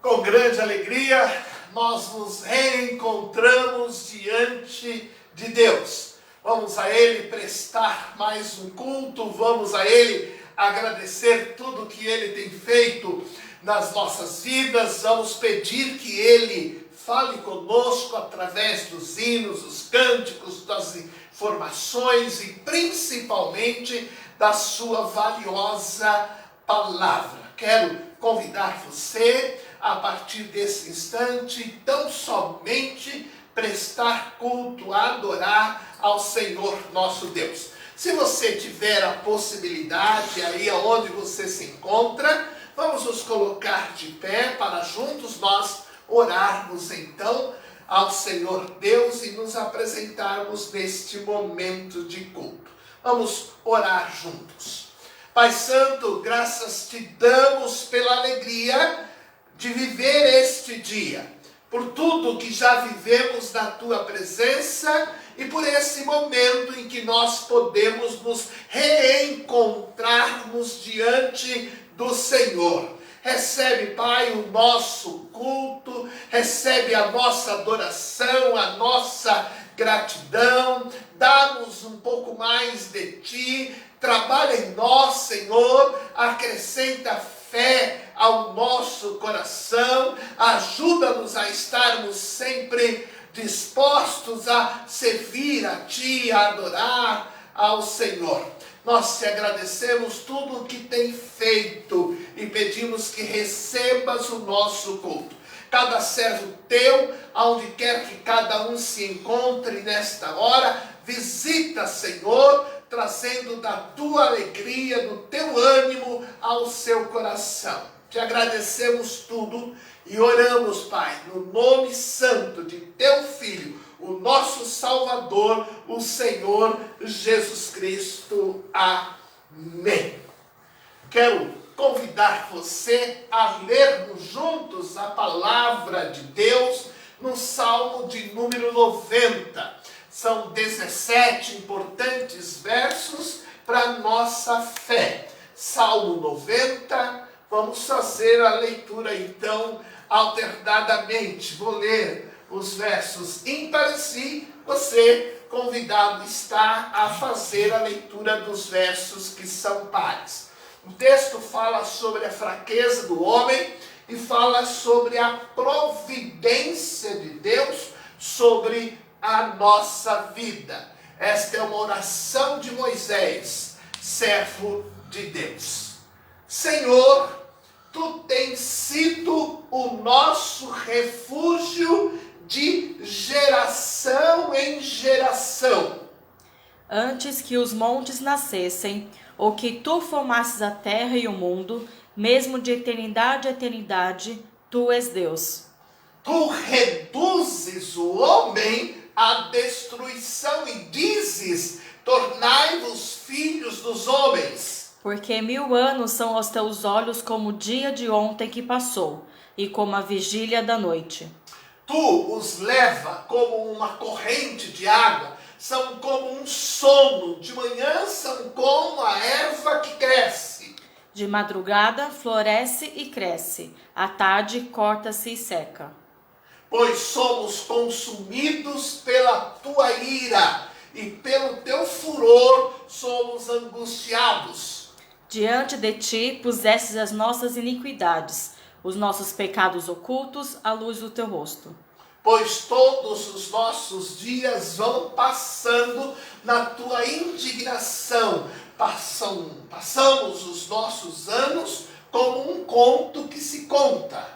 Com grande alegria, nós nos reencontramos diante de Deus. Vamos a Ele prestar mais um culto, vamos a Ele agradecer tudo que Ele tem feito nas nossas vidas. Vamos pedir que Ele fale conosco através dos hinos, dos cânticos, das informações e principalmente da sua valiosa palavra. Quero convidar você a partir desse instante, tão somente prestar culto, adorar ao Senhor nosso Deus. Se você tiver a possibilidade, aí aonde você se encontra, vamos nos colocar de pé para juntos nós orarmos então ao Senhor Deus e nos apresentarmos neste momento de culto. Vamos orar juntos. Pai Santo, graças te damos pela alegria de viver este dia, por tudo que já vivemos na tua presença e por esse momento em que nós podemos nos reencontrarmos diante do Senhor. Recebe, Pai, o nosso culto, recebe a nossa adoração, a nossa gratidão, dá-nos um pouco mais de Ti, trabalha em nós, Senhor, acrescenta fé ao nosso coração, ajuda-nos a estarmos sempre dispostos a servir a Ti, a adorar ao Senhor. Nós te agradecemos tudo o que tem feito e pedimos que recebas o nosso culto. Cada servo teu, aonde quer que cada um se encontre nesta hora, visita, Senhor, trazendo da tua alegria, do teu ânimo ao seu coração. Te agradecemos tudo e oramos, Pai, no nome santo de teu Filho, o nosso Salvador, o Senhor Jesus Cristo. Amém. Quero convidar você a lermos juntos a palavra de Deus no Salmo de número 90. São 17 importantes versos para a nossa fé. Salmo 90, vamos fazer a leitura então alternadamente. Vou ler os versos ímpares e você, convidado, está a fazer a leitura dos versos que são pares. O texto fala sobre a fraqueza do homem e fala sobre a providência de Deus sobre a nossa vida. Esta é uma oração de Moisés, servo de Deus. Senhor, Tu tens sido o nosso refúgio de geração em geração. Antes que os montes nascessem, ou que Tu formasses a terra e o mundo, mesmo de eternidade a eternidade, Tu és Deus. Tu reduzes o homem à destruição e dizes, tornai-vos filhos dos homens. Porque 1000 anos são aos Teus olhos como o dia de ontem que passou, e como a vigília da noite. Tu os leva como uma corrente de água, são como um sono, de manhã são como a erva que cresce. De madrugada floresce e cresce, à tarde corta-se e seca. Pois somos consumidos pela Tua ira, e pelo Teu furor somos angustiados. Diante de Ti pusestes as nossas iniquidades, os nossos pecados ocultos à luz do Teu rosto. pois todos os nossos dias vão passando na tua indignação. Passamos os nossos anos como um conto que se conta.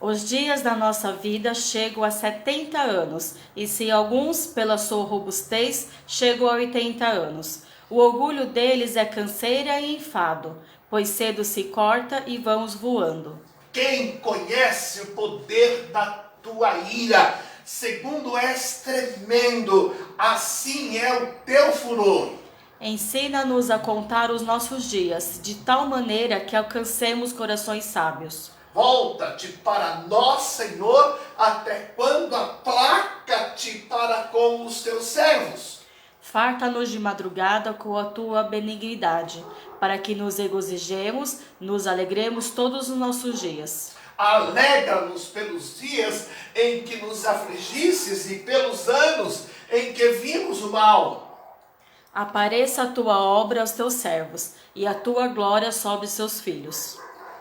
Os dias da nossa vida chegam a 70 anos, e se alguns, pela sua robustez, chegam a 80 anos. O orgulho deles é canseira e enfado, pois cedo se corta e vamos voando. Quem conhece o poder da tua ira? Segundo és tremendo, assim é o teu furor. Ensina-nos a contar os nossos dias, de tal maneira que alcancemos corações sábios. Volta-te para nós, Senhor, até quando aplaca-te para com os teus servos. Farta-nos de madrugada com a tua benignidade, para que nos regozijemos, nos alegremos todos os nossos dias. Alegra-nos pelos dias em que nos afligistes e pelos anos em que vimos o mal. Apareça a tua obra aos teus servos, e a tua glória sobre seus filhos.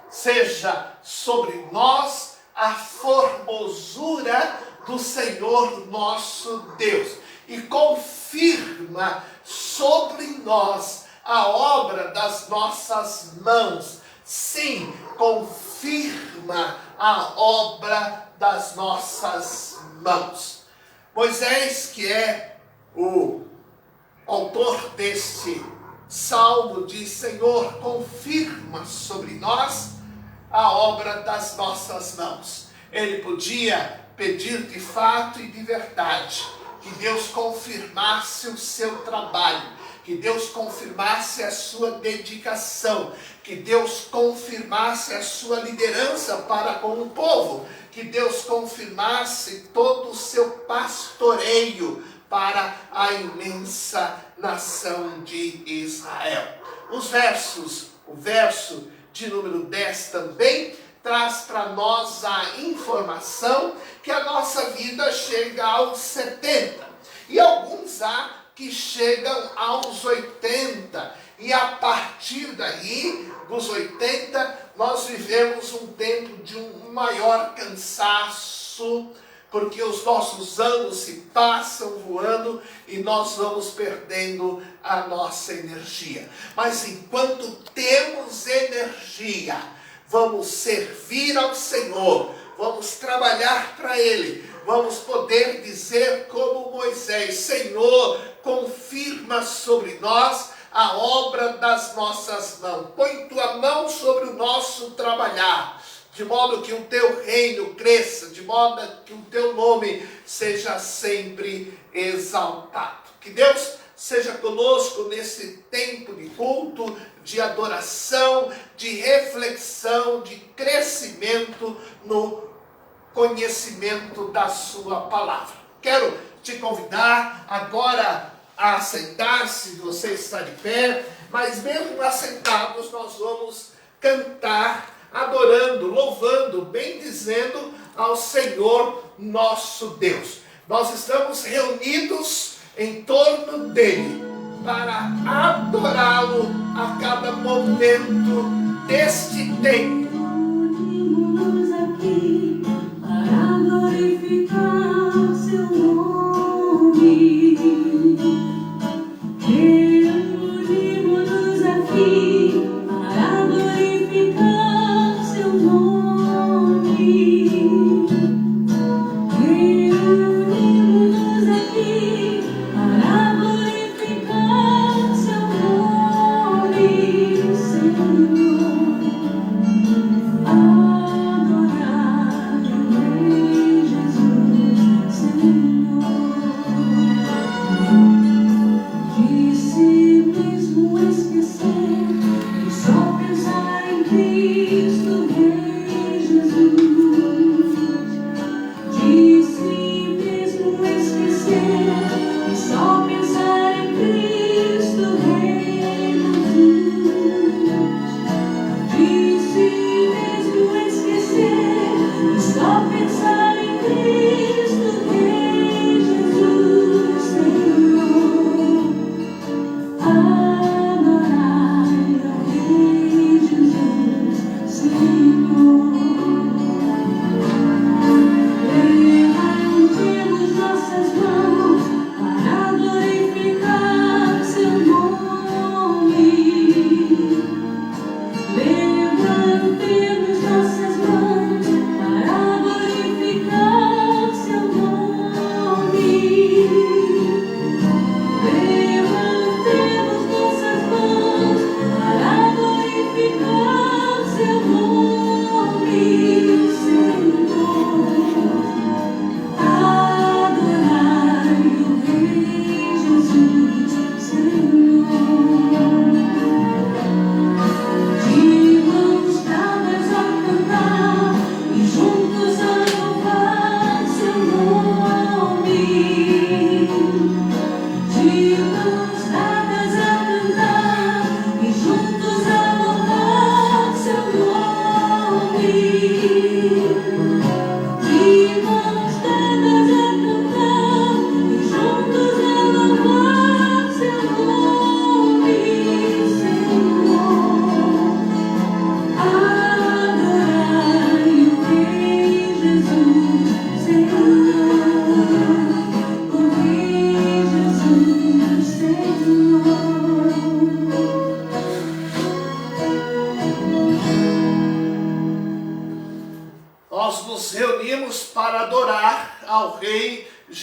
Seja sobre nós a formosura do Senhor nosso Deus, e confirma sobre nós a obra das nossas mãos. Sim, confirma a obra das nossas mãos. Moisés, que é o autor deste salmo, diz: Senhor, confirma sobre nós a obra das nossas mãos. Ele podia pedir de fato e de verdade que Deus confirmasse o seu trabalho, que Deus confirmasse a sua dedicação, que Deus confirmasse a sua liderança para com o povo, que Deus confirmasse todo o seu pastoreio para a imensa nação de Israel. O verso de número 10 também traz para nós a informação que a nossa vida chega aos 70. E alguns há que chegam aos 80. E a partir daí, dos 80, nós vivemos um tempo de um maior cansaço, porque os nossos anos se passam voando e nós vamos perdendo a nossa energia. Mas enquanto temos energia, vamos servir ao Senhor, vamos trabalhar para Ele, vamos poder dizer como Moisés: Senhor, confirma sobre nós a obra das nossas mãos, põe tua mão sobre o nosso trabalhar, de modo que o teu reino cresça, de modo que o teu nome seja sempre exaltado. Que Deus seja conosco nesse tempo de culto, de adoração, de reflexão, de crescimento no conhecimento da sua palavra. Quero te convidar agora a sentar, se você está de pé, mas mesmo assentados nós vamos cantar, adorando, louvando, bendizendo ao Senhor nosso Deus. Nós estamos reunidos em torno dele para adorá-lo a cada momento deste tempo. Reunimos aqui para glorificar seu nome. Reunimos aqui para glorificar seu nome. Reunimos aqui para glorificar seu nome, Senhor.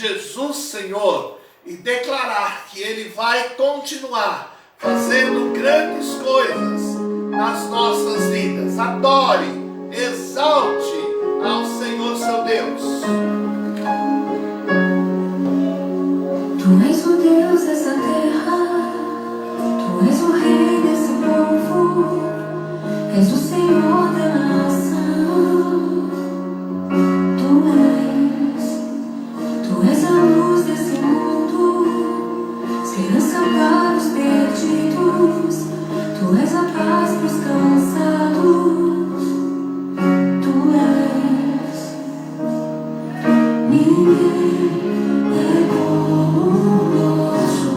Jesus Senhor e declarar que Ele vai continuar fazendo grandes coisas nas nossas vidas. Adore, exalte ao Senhor seu Deus. Tu és o Deus dessa terra, Tu és o Rei desse povo, és o Senhor da nação. Tu és a luz desse mundo, esperança para os perdidos, Tu és a paz para os cansados, Tu és. Ninguém é como o nosso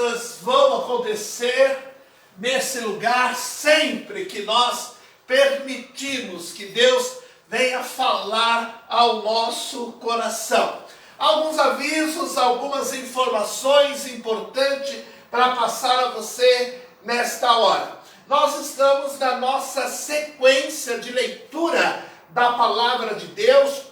coisas vão acontecer nesse lugar sempre que nós permitirmos que Deus venha falar ao nosso coração. Alguns avisos, algumas informações importantes para passar a você nesta hora. Nós estamos na nossa sequência de leitura da Palavra de Deus.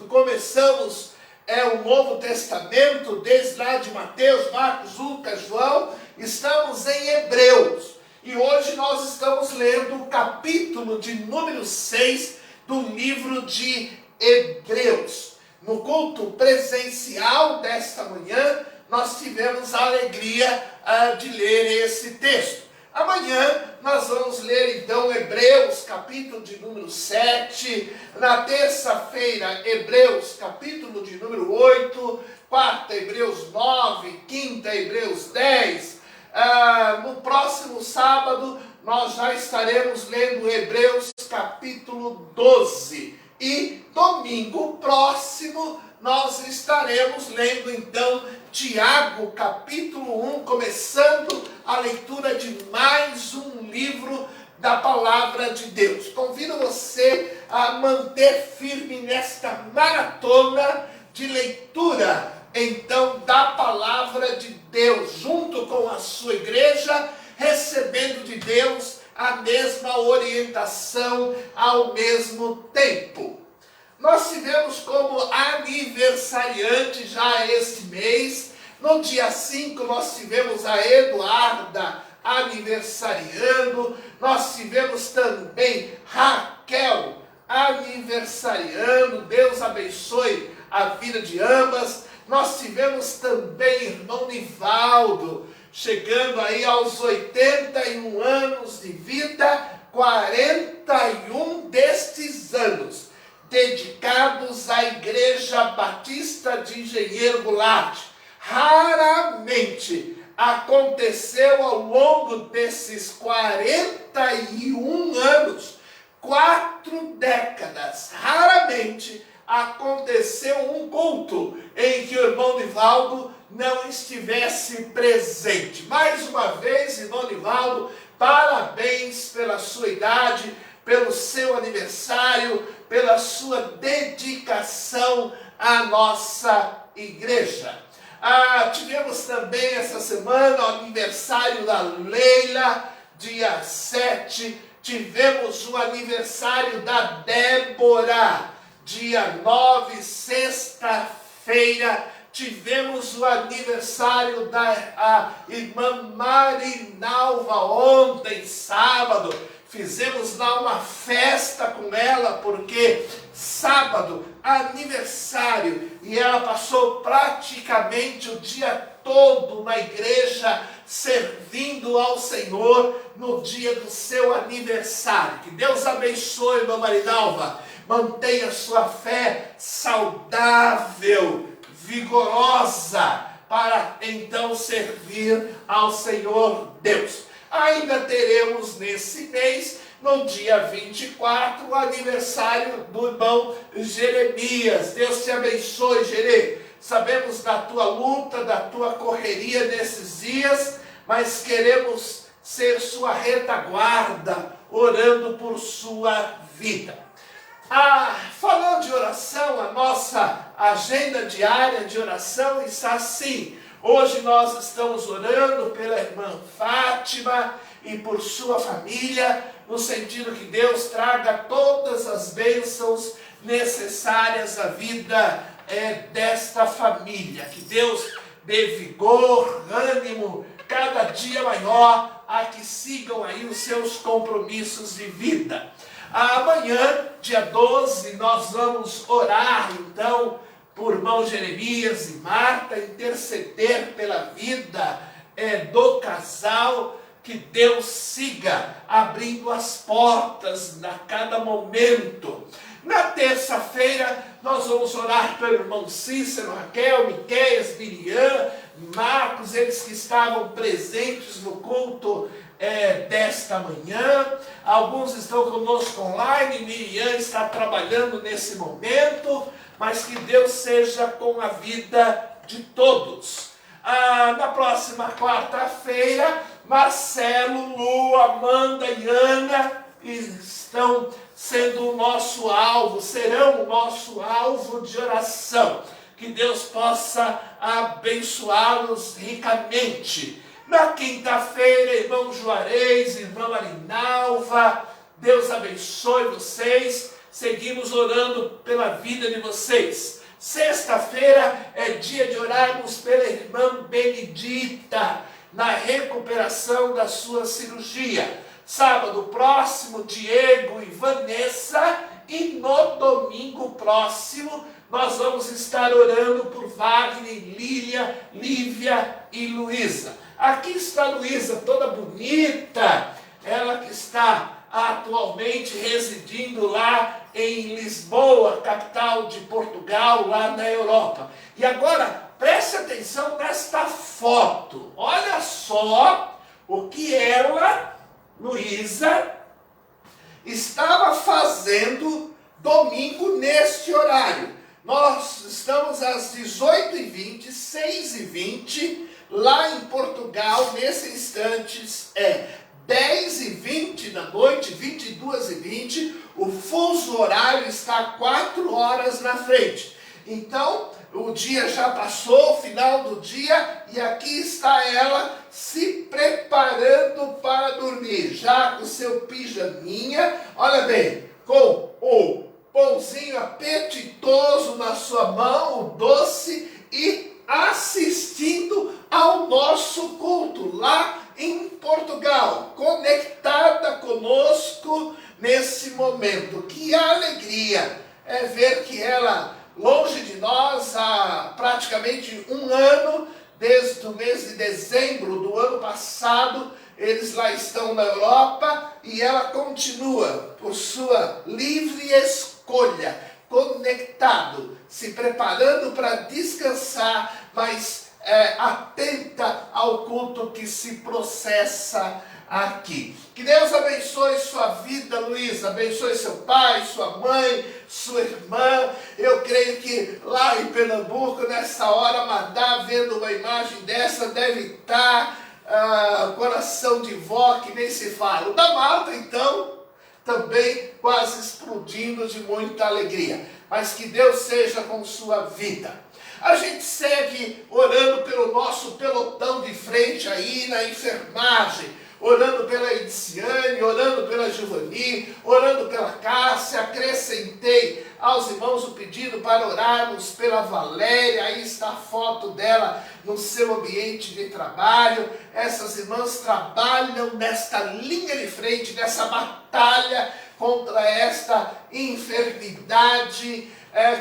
Começamos o Novo Testamento, desde lá de Mateus, Marcos, Lucas, João. Estamos em Hebreus. E hoje nós estamos lendo o capítulo de número 6 do livro de Hebreus. No culto presencial desta manhã, nós tivemos a alegria de ler esse texto. Amanhã nós vamos ler então Hebreus, capítulo de número 7. Na terça-feira, Hebreus, capítulo de número 8. Quarta, Hebreus 9. Quinta, Hebreus 10. No próximo sábado, nós já estaremos lendo Hebreus, capítulo 12. E domingo próximo, nós estaremos lendo então Tiago, capítulo 1, começando a leitura de mais um livro da Palavra de Deus. Convido você a manter firme nesta maratona de leitura, então, da Palavra de Deus, junto com a sua igreja, recebendo de Deus a mesma orientação ao mesmo tempo. Nós tivemos como aniversariante já este mês, no dia 5 nós tivemos a Eduarda aniversariando, nós tivemos também Raquel aniversariando, Deus abençoe a vida de ambas. Nós tivemos também irmão Nivaldo, chegando aí aos 81 anos de vida, 41 destes anos dedicados à Igreja Batista de Engenheiro Goulart. Raramente aconteceu ao longo desses 41 anos, 4 décadas, raramente aconteceu um culto em que o irmão Nivaldo não estivesse presente. Mais uma vez, irmão Nivaldo, parabéns pela sua idade, pelo seu aniversário, pela sua dedicação à nossa igreja. Tivemos também essa semana o aniversário da Leila, dia 7. Tivemos o aniversário da Débora, dia 9, sexta-feira. Tivemos o aniversário da irmã Marinalva ontem, sábado. Fizemos lá uma festa com ela, porque sábado, aniversário, e ela passou praticamente o dia todo na igreja, servindo ao Senhor no dia do seu aniversário. Que Deus abençoe, irmã Marinalva. Mantenha sua fé saudável, vigorosa, para então servir ao Senhor Deus. Ainda teremos nesse mês, no dia 24, o aniversário do irmão Jeremias. Deus te abençoe, Jere. Sabemos da tua luta, da tua correria nesses dias, mas queremos ser sua retaguarda, orando por sua vida. Falando de oração, a nossa agenda diária de oração está assim. Hoje nós estamos orando pela irmã Fátima e por sua família, no sentido que Deus traga todas as bênçãos necessárias à vida desta família. Que Deus dê vigor, ânimo, cada dia maior, a que sigam aí os seus compromissos de vida. Amanhã, dia 12, nós vamos orar, então, por irmão Jeremias e Marta, interceder pela vida do casal, que Deus siga abrindo as portas a cada momento. Na terça-feira, nós vamos orar pelo irmão Cícero, Raquel, Miqueias, Miriam, Marcos, eles que estavam presentes no culto desta manhã. Alguns estão conosco online, Miriam está trabalhando nesse momento, mas que Deus seja com a vida de todos. Na próxima quarta-feira, Marcelo, Lu, Amanda e Ana estão sendo o nosso alvo, serão o nosso alvo de oração. Que Deus possa abençoá-los ricamente. Na quinta-feira, irmão Juarez, irmã Marinalva, Deus abençoe vocês. Seguimos orando pela vida de vocês. Sexta-feira é dia de orarmos pela irmã Benedita, na recuperação da sua cirurgia. Sábado próximo, Diego e Vanessa. E no domingo próximo, nós vamos estar orando por Wagner, Lívia e Luísa. Aqui está a Luísa, toda bonita, ela que está atualmente residindo lá em Lisboa, capital de Portugal, lá na Europa. E agora, preste atenção nesta foto. Olha só o que ela, Luísa, estava fazendo domingo neste horário. Nós estamos às 18h20, 6h20, lá em Portugal, nesses instantes é 10h20 da noite, 22h20, o fuso horário está 4 horas na frente. Então, o dia já passou, o final do dia, e aqui está ela se preparando para dormir, já com seu pijaminha, olha bem, com o pãozinho apetitoso na sua mão, o doce, e assistindo ao nosso culto lá em Portugal, conectada conosco nesse momento. Que alegria é ver que ela, longe de nós, há praticamente um ano, desde o mês de dezembro do ano passado, eles lá estão na Europa e ela continua, por sua livre escolha, conectado, se preparando para descansar, mas atenta ao culto que se processa aqui. Que Deus abençoe sua vida, Luísa, abençoe seu pai, sua mãe, sua irmã. Eu creio que lá em Pernambuco, nessa hora, Madá, vendo uma imagem dessa, deve estar coração de vó que nem se fala. O da Marta, então, também quase explodindo de muita alegria. Mas que Deus seja com sua vida. A gente segue orando pelo nosso pelotão de frente aí na enfermagem, orando pela Ediciane, orando pela Giovani, orando pela Cássia. Acrescentei aos irmãos o pedido para orarmos pela Valéria. Aí está a foto dela no seu ambiente de trabalho. Essas irmãs trabalham nesta linha de frente, nessa batalha contra esta enfermidade.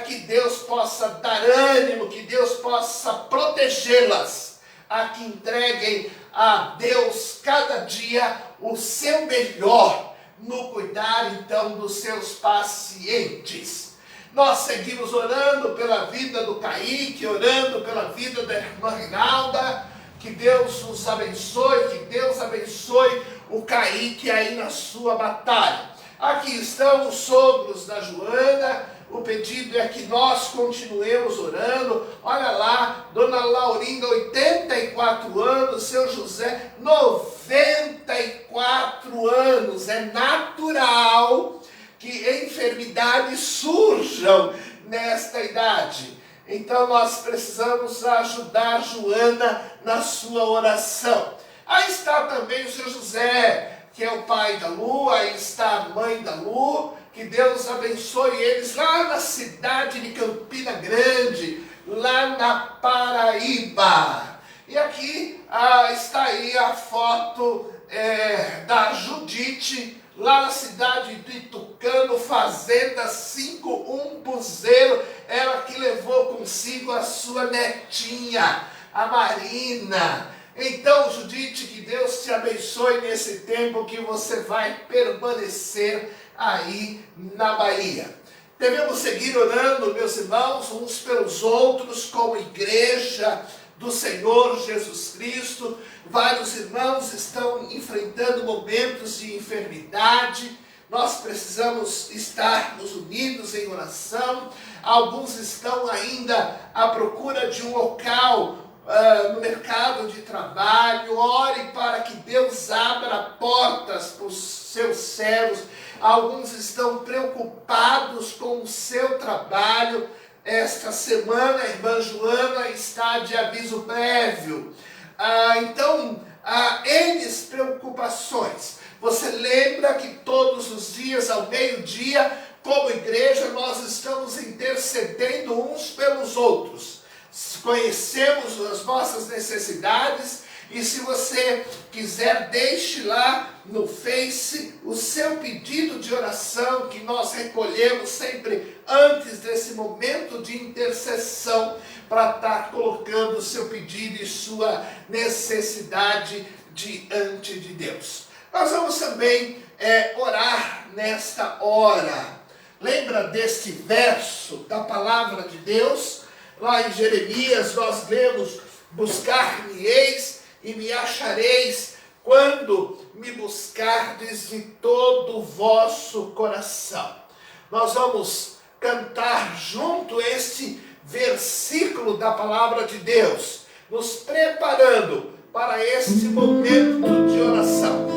Que Deus possa dar ânimo, que Deus possa protegê-las, a que entreguem a Deus cada dia o seu melhor no cuidar então dos seus pacientes. Nós seguimos orando pela vida do Kaique, orando pela vida da irmã Rinalda. Que Deus os abençoe, que Deus abençoe o Kaique aí na sua batalha. Aqui estão os sogros da Joana. O pedido é que nós continuemos orando. Olha lá, dona Laurinda, 84 anos, seu José, 94 anos. É natural que enfermidades surjam nesta idade. Então nós precisamos ajudar Joana na sua oração. Aí está também o seu José, que é o pai da Lu, aí está a mãe da Lu. Que Deus abençoe eles lá na cidade de Campina Grande, lá na Paraíba. E aqui está aí a foto da Judite, lá na cidade de Tucano, fazenda 51 ela que levou consigo a sua netinha, a Marina. Então, Judite, que Deus te abençoe nesse tempo que você vai permanecer aí na Bahia. Devemos seguir orando, meus irmãos, uns pelos outros, como igreja do Senhor Jesus Cristo. Vários irmãos estão enfrentando momentos de enfermidade. Nós precisamos estarmos unidos em oração. Alguns estão ainda à procura de um local no mercado de trabalho, ore para que Deus abra portas para os seus servos. Alguns estão preocupados com o seu trabalho. Esta semana a irmã Joana está de aviso prévio. Então, N preocupações. Você lembra que todos os dias, ao meio-dia, como igreja, nós estamos intercedendo uns pelos outros. Conhecemos as nossas necessidades e se você quiser, deixe lá no Face o seu pedido de oração que nós recolhemos sempre antes desse momento de intercessão para estar colocando o seu pedido e sua necessidade diante de Deus. Nós vamos também orar nesta hora. Lembra deste verso da palavra de Deus? Lá em Jeremias nós lemos: buscar-me-eis e me achareis quando me buscardes de todo o vosso coração. Nós vamos cantar junto este versículo da palavra de Deus, nos preparando para este momento de oração.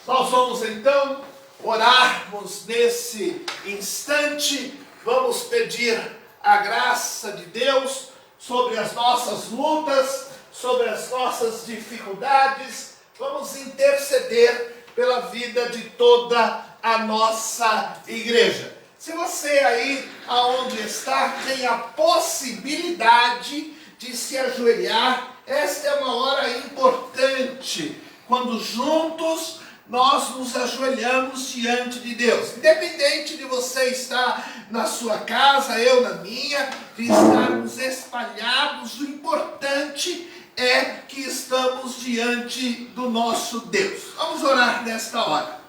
Nós vamos então orarmos nesse instante, vamos pedir a graça de Deus sobre as nossas lutas, sobre as nossas dificuldades, vamos interceder pela vida de toda a nossa igreja. Se você aí aonde está tem a possibilidade de se ajoelhar, esta é uma hora importante, quando juntos nós nos ajoelhamos diante de Deus. Independente de você estar na sua casa, eu na minha, de estarmos espalhados, o importante é que estamos diante do nosso Deus. Vamos orar nesta hora.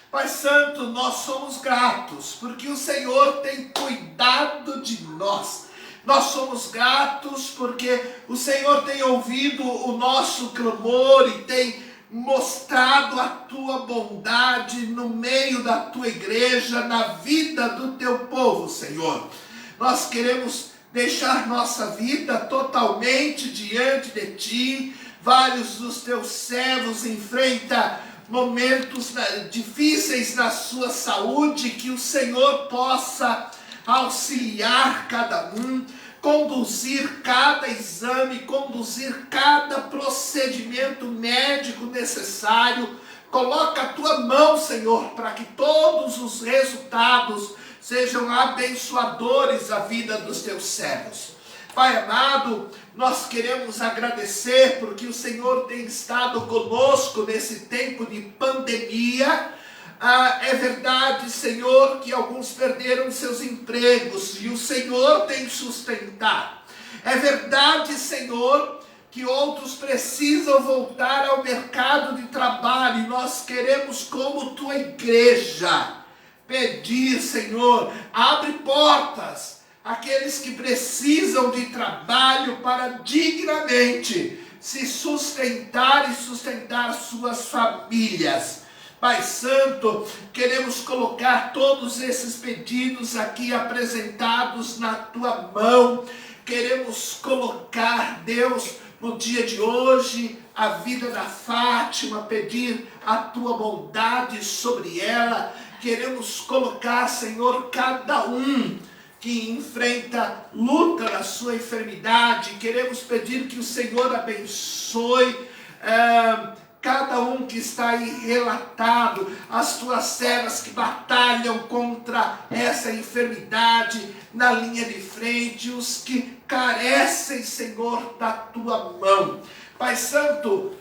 Pai Santo, nós somos gratos, porque o Senhor tem cuidado de nós. Nós somos gratos porque o Senhor tem ouvido o nosso clamor e tem mostrado a tua bondade no meio da tua igreja, na vida do teu povo, Senhor. Nós queremos deixar nossa vida totalmente diante de ti. Vários dos teus servos enfrentam momentos difíceis na sua saúde, que o Senhor possa auxiliar cada um, conduzir cada exame, conduzir cada procedimento médico necessário. Coloca a tua mão, Senhor, para que todos os resultados sejam abençoadores à vida dos teus servos. Pai amado, nós queremos agradecer porque o Senhor tem estado conosco nesse tempo de pandemia. É verdade, Senhor, que alguns perderam seus empregos e o Senhor tem sustentado. É verdade, Senhor, que outros precisam voltar ao mercado de trabalho e nós queremos, como tua igreja, pedir, Senhor, abre portas àqueles que precisam de trabalho para dignamente se sustentar e sustentar suas famílias. Pai Santo, queremos colocar todos esses pedidos aqui apresentados na tua mão. Queremos colocar, Deus, no dia de hoje, a vida da Fátima, pedir a tua bondade sobre ela. Queremos colocar, Senhor, cada um que enfrenta luta na sua enfermidade. Queremos pedir que o Senhor abençoe cada um que está aí relatado, as tuas servas que batalham contra essa enfermidade na linha de frente, os que carecem, Senhor, da tua mão. Pai Santo,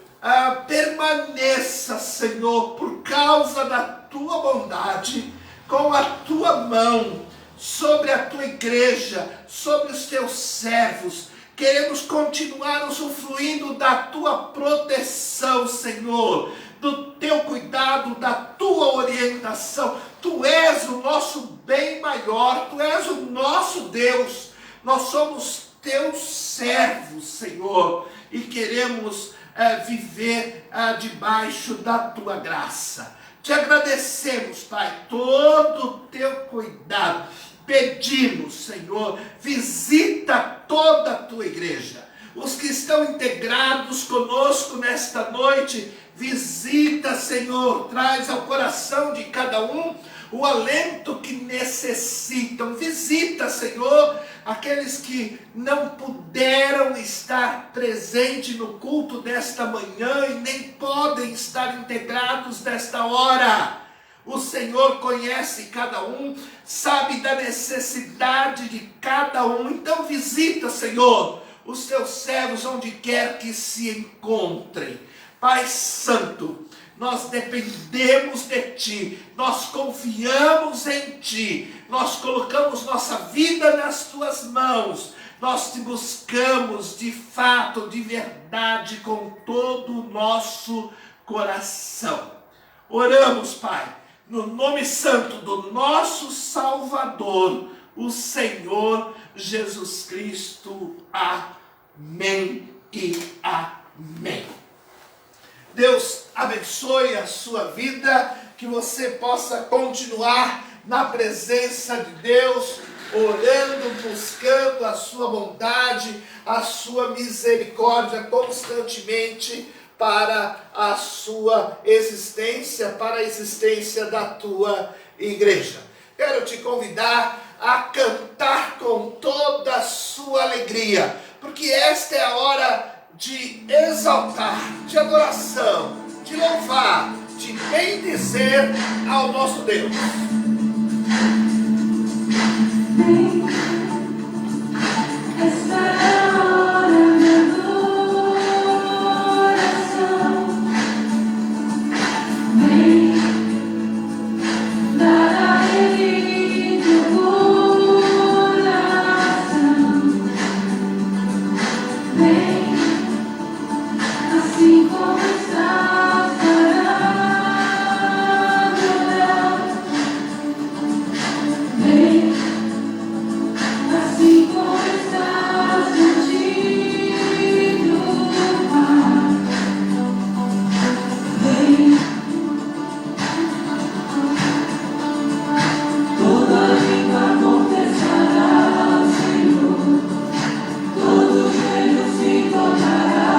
permaneça, Senhor, por causa da tua bondade, com a tua mão sobre a tua igreja, sobre os teus servos. Queremos continuar usufruindo da tua proteção, Senhor, do teu cuidado, da tua orientação. Tu és o nosso bem maior, tu és o nosso Deus. Nós somos teus servos, Senhor, e queremos viver debaixo da tua graça. Te agradecemos, Pai, todo o teu cuidado. Pedimos, Senhor, visita toda a tua igreja. Os que estão integrados conosco nesta noite, visita, Senhor, traz ao coração de cada um o alento que necessitam. Visita, Senhor, aqueles que não puderam estar presentes no culto desta manhã e nem podem estar integrados nesta hora. O Senhor conhece cada um, sabe da necessidade de cada um. Então visita, Senhor, os teus servos onde quer que se encontrem. Pai Santo, nós dependemos de Ti, nós confiamos em Ti, nós colocamos nossa vida nas Tuas mãos, nós Te buscamos de fato, de verdade, com todo o nosso coração. Oramos, Pai, no nome santo do nosso Salvador, o Senhor Jesus Cristo. Amém e amém. Deus abençoe a sua vida, que você possa continuar na presença de Deus, orando, buscando a sua bondade, a sua misericórdia constantemente para a sua existência, para a existência da tua igreja. Quero te convidar a cantar com toda a sua alegria, porque esta é a hora de exaltar, de adoração, de louvar, de bendizer ao nosso Deus. Esta é a hora de adoração. Vem dar a Ele teu coração. Vem assim como está para adorar. Vem assim como está sentindo o mar. Vem, toda língua confessará ao Senhor, todo joelho se dobrará.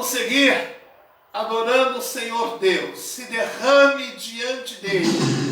Vamos seguir adorando o Senhor Deus. Se derrame diante dele.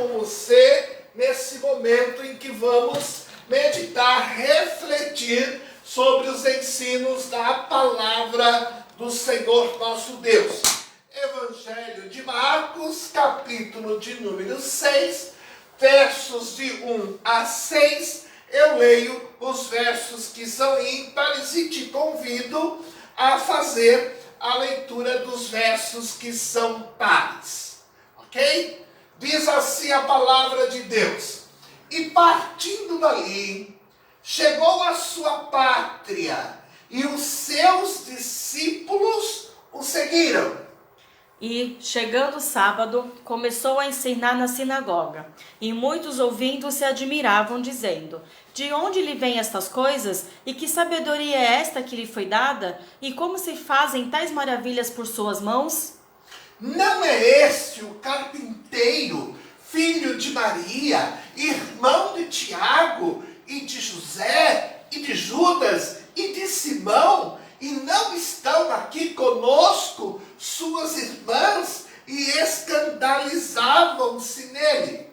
com você nesse momento em que vamos meditar, refletir sobre os ensinos da palavra do Senhor nosso Deus. Evangelho de Marcos, capítulo de número 6, versos de 1 a 6. Eu leio os versos que são ímpares e te convido a fazer a leitura dos versos que são pares. Ok? Diz assim a palavra de Deus: e partindo dali, chegou à sua pátria, e os seus discípulos o seguiram. E, chegando o sábado, começou a ensinar na sinagoga. E muitos ouvindo se admiravam, dizendo: de onde lhe vêm estas coisas? E que sabedoria é esta que lhe foi dada? E como se fazem tais maravilhas por suas mãos? Não é este o carpinteiro, filho de Maria, irmão de Tiago, e de José, e de Judas, e de Simão? E não estão aqui conosco suas irmãs? E escandalizavam-se nele.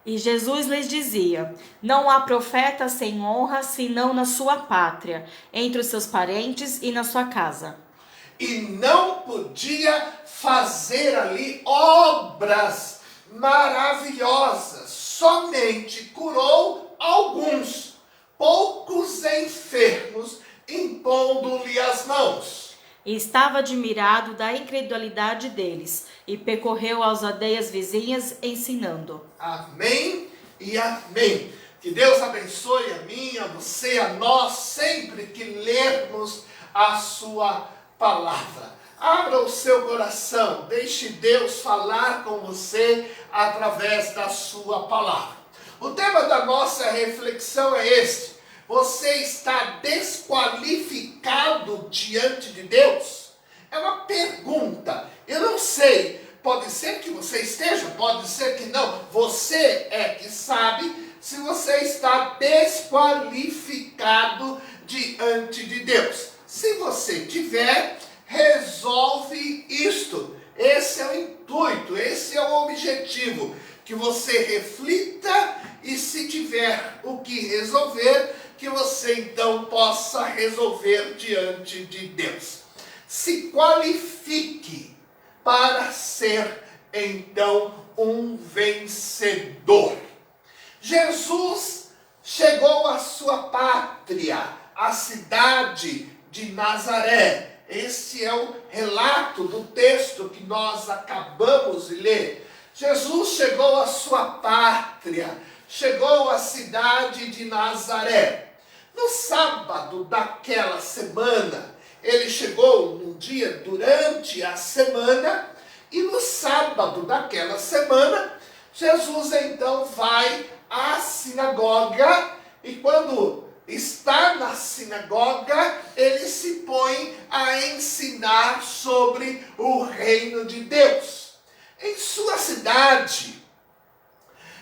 E Jesus lhes dizia: não há profeta sem honra, senão na sua pátria, entre os seus parentes e na sua casa. E não podia fazer ali obras maravilhosas, somente curou alguns, poucos enfermos, impondo-lhe as mãos. E estava admirado da incredulidade deles, e percorreu as aldeias vizinhas ensinando. Amém e amém. Que Deus abençoe a mim, a você, a nós, sempre que lermos a sua palavra. Abra o seu coração, deixe Deus falar com você através da sua palavra. O tema da nossa reflexão é este: você está desqualificado diante de Deus? É uma pergunta. Eu não sei. Pode ser que você esteja, pode ser que não. Você é que sabe se você está desqualificado diante de Deus. Se você tiver, resolve isto. Esse é o intuito, esse é o objetivo. Que você reflita e, se tiver o que resolver, que você então possa resolver diante de Deus. Se qualifique para ser então um vencedor. Jesus chegou à sua pátria, a cidade de Nazaré. Esse é o relato do texto que nós acabamos de ler. Jesus chegou à sua pátria, chegou à cidade de Nazaré. No sábado daquela semana, ele chegou num dia durante a semana, e no sábado daquela semana, Jesus então vai à sinagoga, e quando está na sinagoga, ele se põe a ensinar sobre o reino de Deus. Em sua cidade,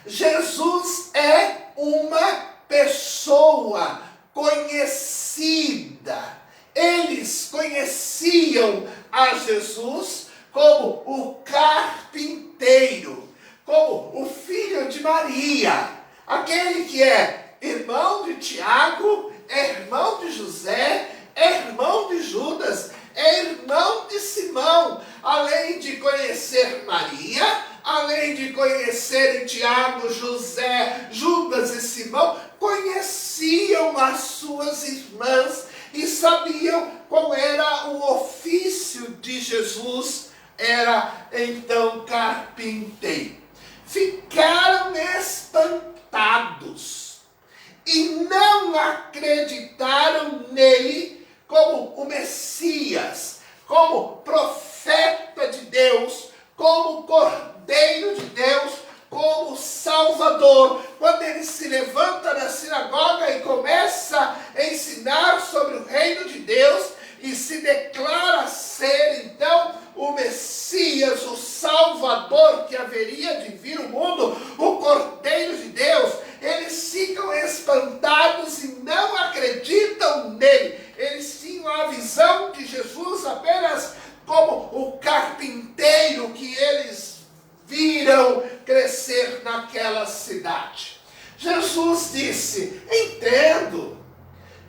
Jesus é uma pessoa conhecida. Eles conheciam a Jesus como o carpinteiro, como o filho de Maria, aquele que é irmão de Tiago, é irmão de José, é irmão de Judas, é irmão de Simão. Além de conhecer Maria, além de conhecerem Tiago, José, Judas e Simão, conheciam as suas irmãs e sabiam qual era o ofício de Jesus. Era então carpinteiro. Ficaram espantados e não acreditaram nele como o Messias, como profeta de Deus, como Cordeiro de Deus, como Salvador. Quando ele se levanta na sinagoga e começa a ensinar sobre o reino de Deus e se declara ser então o Messias, o Salvador que haveria de vir ao mundo, o Cordeiro de Deus, eles ficam espantados e não acreditam nele. Eles tinham a visão de Jesus apenas como o carpinteiro que eles viram crescer acontecer naquela cidade. Jesus disse: entendo,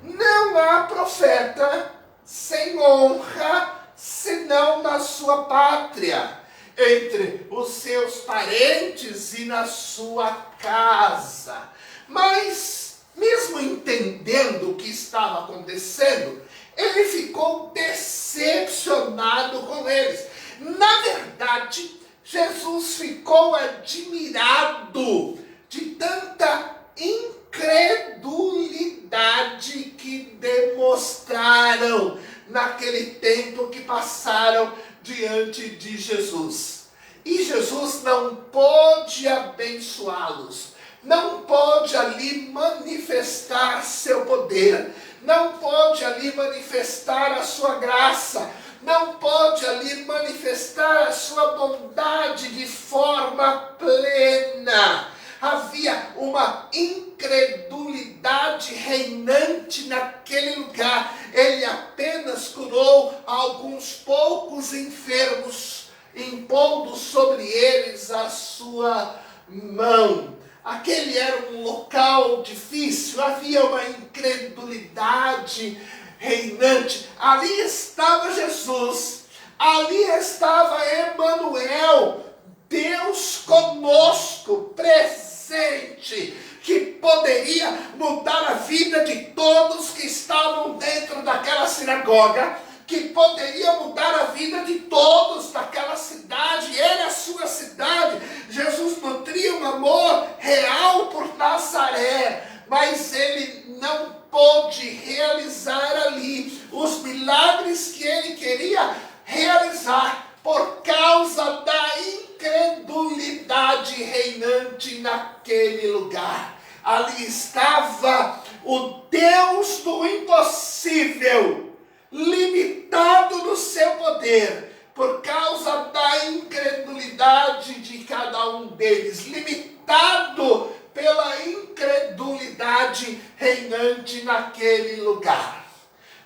não há profeta sem honra senão na sua pátria, entre os seus parentes e na sua casa. Mas, mesmo entendendo o que estava acontecendo, ele ficou decepcionado com eles. Na verdade, Jesus ficou admirado de tanta incredulidade que demonstraram naquele tempo que passaram diante de Jesus. E Jesus não pôde abençoá-los, não pôde ali manifestar seu poder, não pôde ali manifestar a sua graça, não pôde ali manifestar a sua bondade de forma plena. Havia uma incredulidade reinante naquele lugar. Ele apenas curou alguns poucos enfermos, impondo sobre eles a sua mão. Aquele era um local difícil, havia uma incredulidade reinante. Ali estava Jesus, ali estava Emanuel, Deus conosco, presente, que poderia mudar a vida de todos que estavam dentro daquela sinagoga, que poderia mudar a vida de todos daquela cidade. Era a sua cidade. Jesus nutria um amor real por Nazaré, mas ele não pôde realizar ali os milagres que ele queria realizar por causa da incredulidade reinante naquele lugar. Ali estava o Deus do impossível, limitado no seu poder, por causa da incredulidade de cada um deles, limitado pela incredulidade reinante naquele lugar.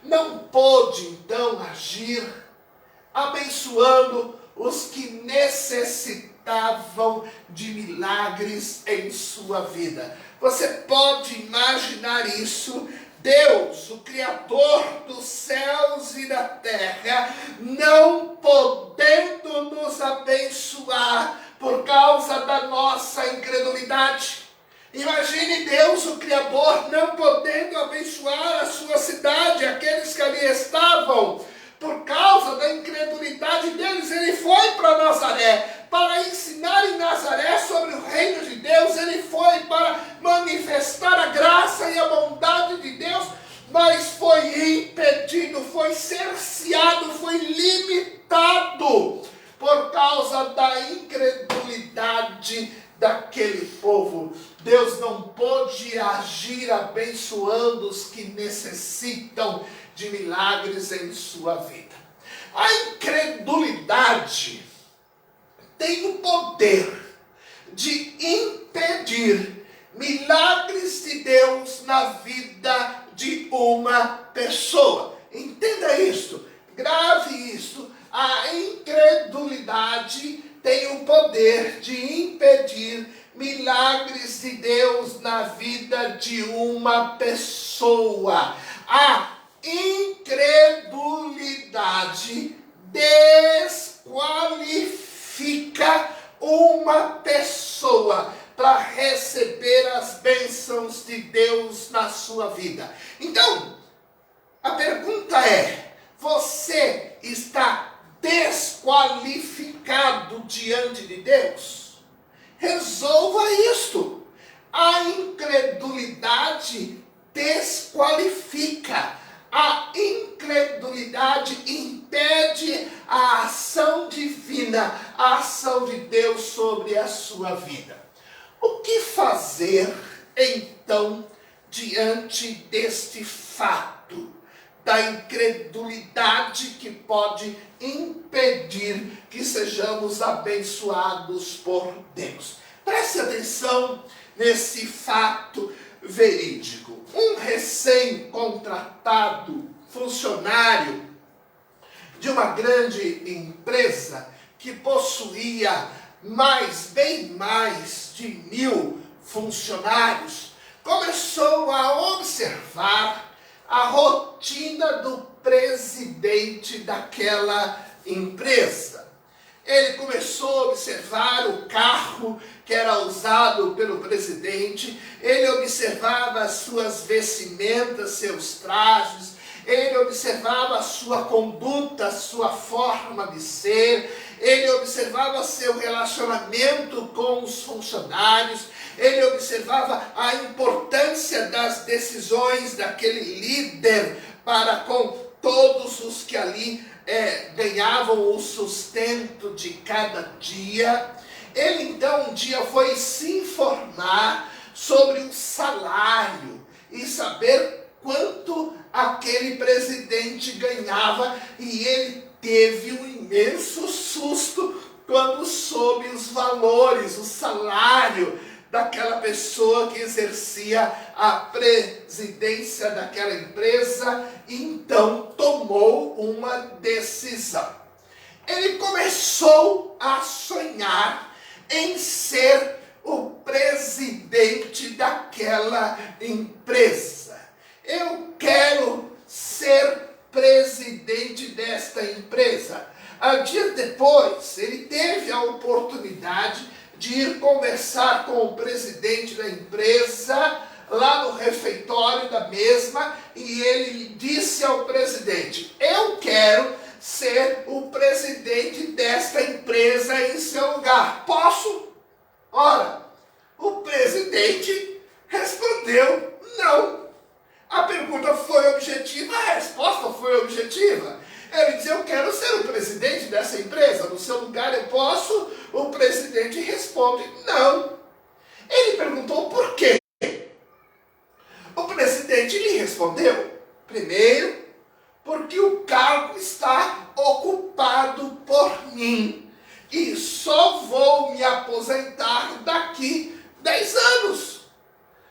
Não pôde então agir abençoando os que necessitavam de milagres em sua vida. Você pode imaginar isso? Deus, o Criador dos céus e da terra, não podendo nos abençoar por causa da nossa incredulidade. Imagine Deus, o Criador, não podendo abençoar a sua cidade, aqueles que ali estavam. Por causa da incredulidade deles, ele foi para Nazaré, para ensinar em Nazaré sobre o reino de Deus. Ele foi para manifestar a graça e a bondade de Deus, mas foi impedido, foi cerceado, foi limitado por causa da incredulidade daquele povo. Deus não pôde agir abençoando os que necessitam de milagres em sua vida. A incredulidade tem o poder de impedir milagres de Deus na vida de uma pessoa. Entenda isto, grave isto. A incredulidade tem o poder de impedir milagres de Deus na vida de uma pessoa. A incredulidade desqualifica uma pessoa para receber as bênçãos de Deus na sua vida. Então, a pergunta é: você está desqualificado diante de Deus? Resolva isto. A incredulidade desqualifica. A incredulidade impede a ação divina, a ação de Deus sobre a sua vida. O que fazer, então, diante deste fato da incredulidade que pode impedir que sejamos abençoados por Deus? Preste atenção nesse fato verídico. Um recém-contratado funcionário de uma grande empresa que possuía bem mais de 1.000 funcionários, começou a observar a rotina do presidente daquela empresa. Ele começou a observar o carro que era usado pelo presidente, ele observava as suas vestimentas, seus trajes, ele observava a sua conduta, a sua forma de ser, ele observava seu relacionamento com os funcionários, ele observava a importância das decisões daquele líder para com todos os que ali ganhavam o sustento de cada dia. Ele então um dia foi se informar sobre o salário e saber quanto aquele presidente ganhava, e ele teve um imenso susto quando soube os valores, o salário daquela pessoa que exercia a presidência daquela empresa. Então tomou uma decisão. Ele começou a sonhar em ser o presidente daquela empresa. Eu quero ser presidente desta empresa. Dias depois, ele teve a oportunidade de ir conversar com o presidente da empresa, lá no refeitório da mesma, e ele disse ao presidente: eu quero ser o presidente desta empresa em seu lugar. Posso? Ora, o presidente respondeu não. A pergunta foi objetiva, a resposta foi objetiva. Ele disse: eu quero ser o presidente dessa empresa, no seu lugar eu posso? O presidente responde não. Ele perguntou por quê. O presidente lhe respondeu: primeiro, porque o cargo está ocupado por mim e só vou me aposentar daqui 10 anos.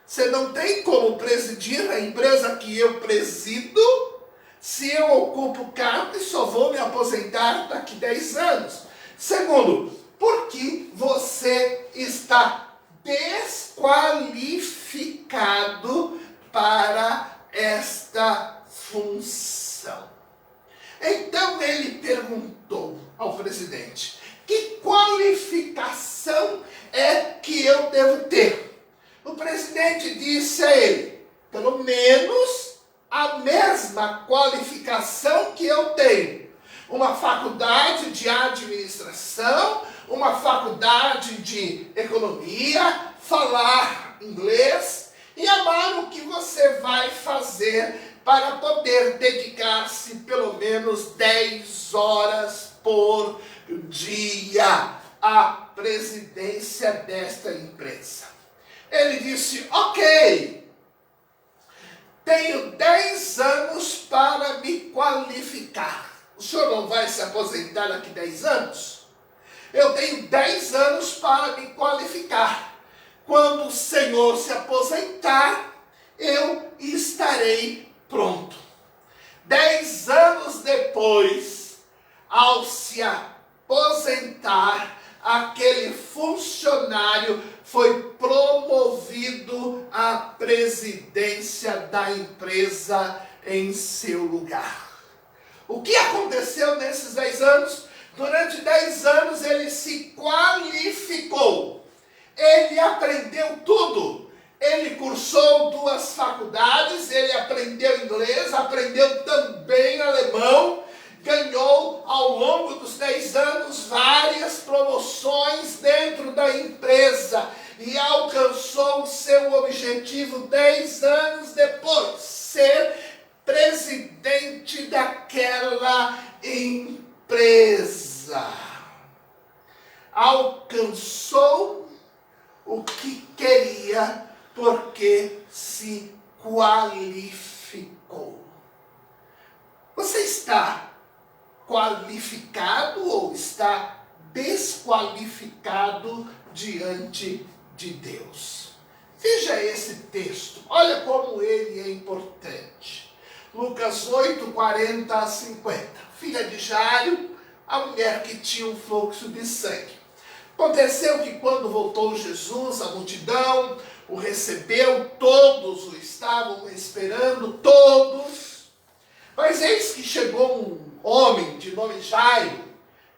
Você não tem como presidir a empresa que eu presido se eu ocupo o cargo e só vou me aposentar daqui 10 anos. Segundo, porque você está desqualificado para esta função. Então ele perguntou ao presidente: que qualificação é que eu devo ter? O presidente disse a ele: pelo menos a mesma qualificação que eu tenho. Uma faculdade de administração, uma faculdade de economia, falar inglês e amar o que você vai fazer para poder dedicar-se pelo menos 10 horas por dia à presidência desta empresa. Ele disse: ok, tenho 10 anos para me qualificar. O senhor não vai se aposentar daqui 10 anos? Eu tenho 10 anos para me qualificar. Quando o senhor se aposentar, eu estarei pronto. 10 anos depois, ao se aposentar, aquele funcionário foi promovido à presidência da empresa em seu lugar. O que aconteceu nesses 10 anos? Durante 10 anos ele se qualificou. Ele aprendeu tudo. Ele cursou 2 faculdades, ele aprendeu inglês, aprendeu também alemão, ganhou ao longo dos 10 anos várias promoções dentro da empresa e alcançou o seu objetivo 10 anos depois, ser presidente daquela empresa. Alcançou o que queria porque se qualificou. Você está qualificado ou está desqualificado diante de Deus? Veja esse texto, olha como ele é importante. Lucas 8, 40 a 50. Filha de Jairo, a mulher que tinha um fluxo de sangue. Aconteceu que quando voltou Jesus, a multidão o recebeu, todos o estavam esperando, todos. Mas eis que chegou um homem de nome Jairo,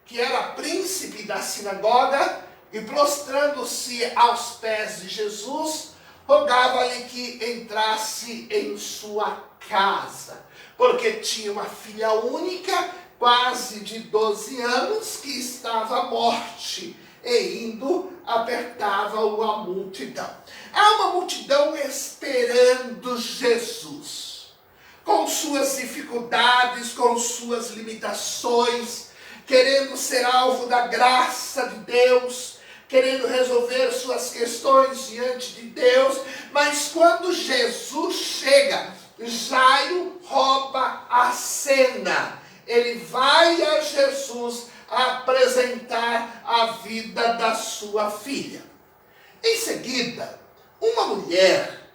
que era príncipe da sinagoga, e prostrando-se aos pés de Jesus, rogava-lhe que entrasse em sua casa, porque tinha uma filha única, quase de 12 anos, que estava à morte, e indo apertava-o a multidão. Há uma multidão esperando Jesus, com suas dificuldades, com suas limitações, querendo ser alvo da graça de Deus, querendo resolver suas questões diante de Deus, mas quando Jesus chega, Jairo rouba a cena. Ele vai a Jesus apresentar a vida da sua filha. Em seguida, uma mulher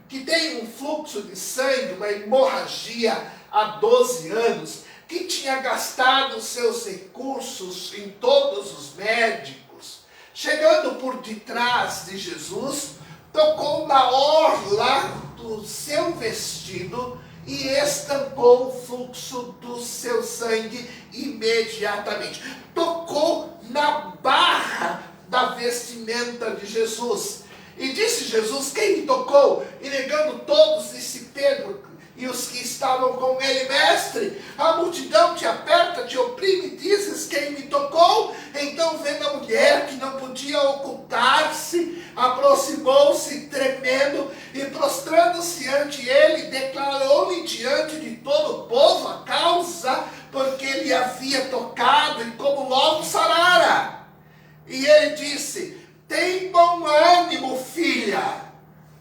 que tem um fluxo de sangue, uma hemorragia há 12 anos, que tinha gastado seus recursos em todos os médicos, chegando por detrás de Jesus, tocou na orla do seu vestido e estancou o fluxo do seu sangue imediatamente. Tocou na barra da vestimenta de Jesus. E disse Jesus: quem me tocou? E negando todos, disse Pedro e os que estavam com ele: mestre, a multidão te aperta, te oprime, dizes: quem me tocou? Então, vendo a mulher que não podia ocultar-se, aproximou-se tremendo e prostrando-se ante ele, declarou-lhe diante de todo o povo a causa porque ele havia tocado e como logo sarara. E ele disse: tem bom ânimo, filha,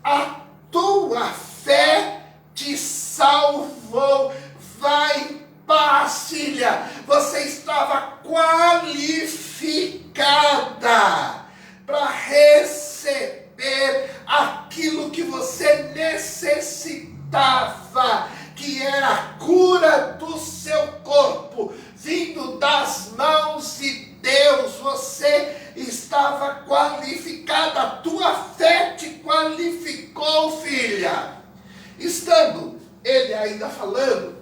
a tua fé te salvou. Vai em paz, filha. Você estava qualificada para receber aquilo que você necessitava, que era a cura do seu corpo, vindo das mãos de Deus. Você estava qualificada, a tua fé te qualificou, filha. Estando ele ainda falando,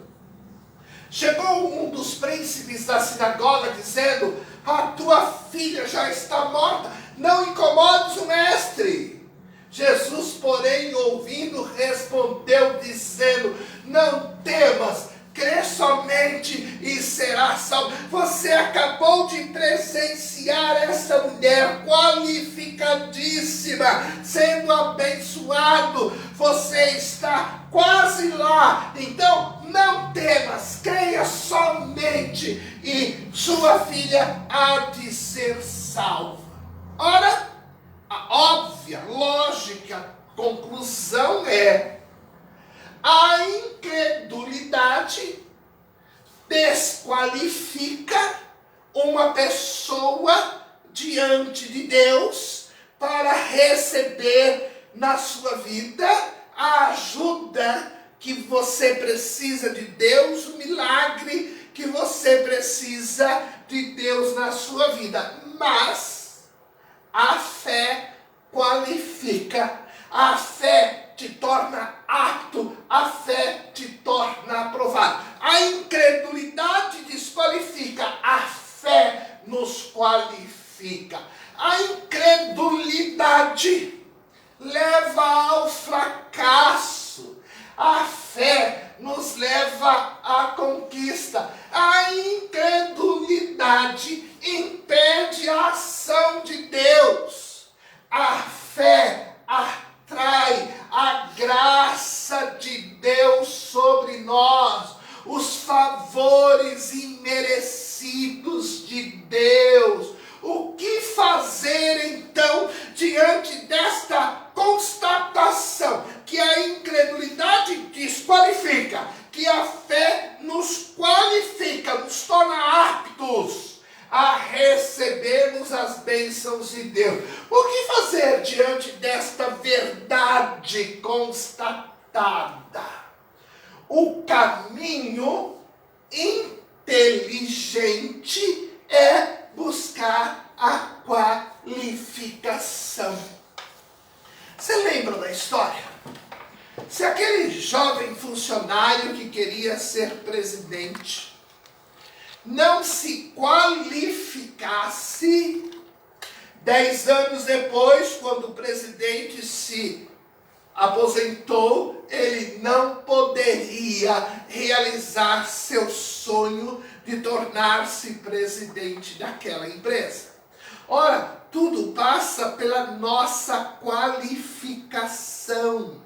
chegou um dos príncipes da sinagoga dizendo: a tua filha já está morta, não incomodes o mestre. Jesus, porém, ouvindo, respondeu dizendo: não temas, crê somente e será salvo. Você acabou de presenciar essa mulher qualificadíssima, sendo abençoado. Você está quase lá. Então, não temas, creia somente e sua filha há de ser salva. Ora, a óbvia, lógica conclusão é: a incredulidade desqualifica uma pessoa diante de Deus para receber na sua vida a ajuda que você precisa de Deus, o milagre que você precisa de Deus na sua vida. Mas a fé qualifica, a fé te torna apto, a fé te torna aprovado. A incredulidade desqualifica, a fé nos qualifica. A incredulidade leva ao fracasso, a fé nos leva à conquista. A incredulidade impede a ação de Deus. A fé atrai a graça de Deus sobre nós, os favores imerecidos de Deus. O que fazer então diante desta constatação que a incredulidade desqualifica, que a fé nos qualifica, nos torna aptos a recebermos as bênçãos de Deus? O que fazer diante desta verdade constatada? O caminho inteligente é buscar a qualificação. qualificação. Você lembra da história? Se aquele jovem funcionário que queria ser presidente não se qualificasse, 10 anos depois, quando o presidente se aposentou, ele não poderia realizar seu sonho de tornar-se presidente daquela empresa. Ora, tudo passa pela nossa qualificação.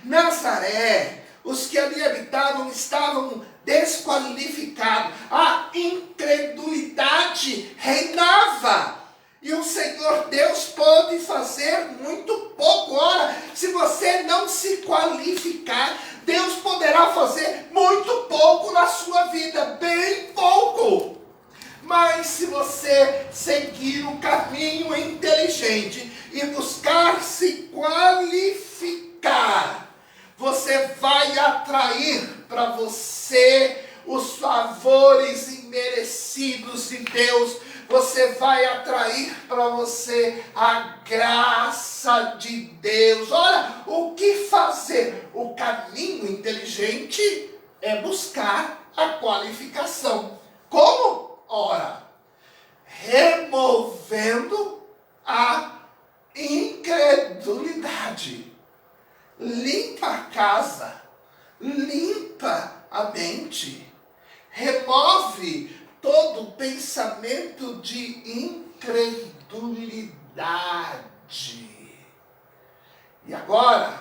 Nazaré, os que ali habitavam estavam desqualificados. A incredulidade reinava. E o Senhor Deus pode fazer muito pouco. Ora, se você não se qualificar, Deus poderá fazer muito pouco na sua vida, bem pouco. Mas se você seguir o caminho inteligente e buscar se qualificar, você vai atrair para você os favores imerecidos de Deus. Você vai atrair para você a graça de Deus. Olha, o que fazer? O caminho inteligente é buscar a qualificação. Como? Ora, removendo a incredulidade. Limpa a casa, limpa a mente, remove todo pensamento de incredulidade. E agora,